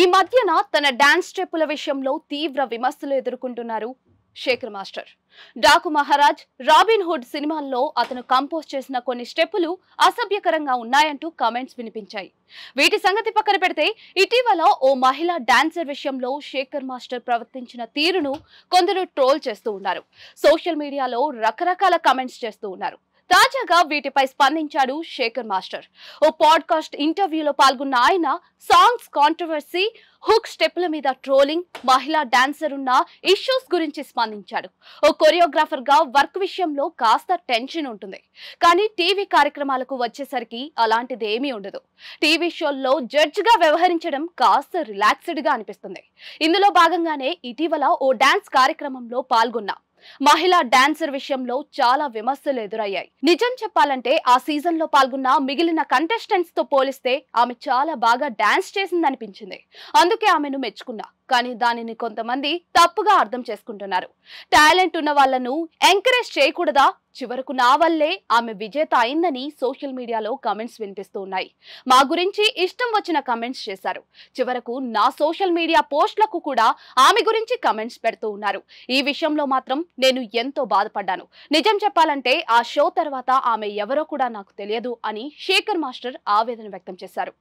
ఈ మధ్యన తన డాన్స్ స్టెప్పుల విషయంలో తీవ్ర విమర్శలు ఎదుర్కొంటున్నారు Shekhar master. Daaku Maharaaj, Robin Hood సినిమాల్లో అతను కంపోజ్ చేసిన కొన్ని స్టెప్పులు అసభ్యకరంగా ఉన్నాయంటూ కామెంట్స్ వినిపించాయి. వీటి సంగతి పక్కన పెడితే ఇటీవల ఓ మహిళా డాన్సర్ విషయంలో శేఖర్ మాస్టర్ ప్రవర్తించిన తీరును కొందరు ట్రోల్ చేస్తూ ఉన్నారు. సోషల్ మీడియాలో రకరకాల కామెంట్స్ చేస్తూ ఉన్నారు. తాజాగా వీటిపై స్పందించాడు శేఖర్ మాస్టర్. ఓ పాడ్కాస్ట్ ఇంటర్వ్యూలో పాల్గొన్న ఆయన సాంగ్స్ కాంట్రవర్సీ, హుక్ స్టెప్ల మీద ట్రోలింగ్, మహిళా డాన్సర్ ఉన్న ఇష్యూస్ గురించి స్పందించాడు. ఓ కొరియోగ్రాఫర్ గా వర్క్ విషయంలో కాస్త టెన్షన్ ఉంటుంది, కానీ టీవీ కార్యక్రమాలకు వచ్చేసరికి అలాంటిది ఏమీ ఉండదు. టీవీ షోల్లో జడ్జ్ గా వ్యవహరించడం కాస్త రిలాక్స్డ్ గా అనిపిస్తుంది. ఇందులో భాగంగానే ఇటీవల ఓ డాన్స్ కార్యక్రమంలో పాల్గొన్నా. మహిళా డాన్సర్ విషయంలో చాలా విమర్శలు ఎదురయ్యాయి. నిజం చెప్పాలంటే ఆ సీజన్ లో పాల్గొన్న మిగిలిన కంటెస్టెంట్స్ తో పోలిస్తే ఆమె చాలా బాగా డాన్స్ చేసిందనిపించింది. అందుకే ఆమెను మెచ్చుకున్నా. కానీ దానిని కొంతమంది తప్పుగా అర్థం చేసుకుంటున్నారు. టాలెంట్ ఉన్న వాళ్ళను ఎంకరేజ్ చేయకూడదా? చివరకు నా వల్లే ఆమె విజేత అయిందని సోషల్ మీడియాలో కామెంట్స్ వినిపిస్తూ ఉన్నాయి. మా గురించి ఇష్టం వచ్చిన కామెంట్స్ చేశారు. చివరకు నా సోషల్ మీడియా పోస్టులకు కూడా ఆమె గురించి కామెంట్స్ పెడుతూ ఉన్నారు. ఈ విషయంలో మాత్రం నేను ఎంతో బాధపడ్డాను. నిజం చెప్పాలంటే ఆ షో తర్వాత ఆమె ఎవరో కూడా నాకు తెలియదు అని శేఖర్ మాస్టర్ ఆవేదన వ్యక్తం చేశారు.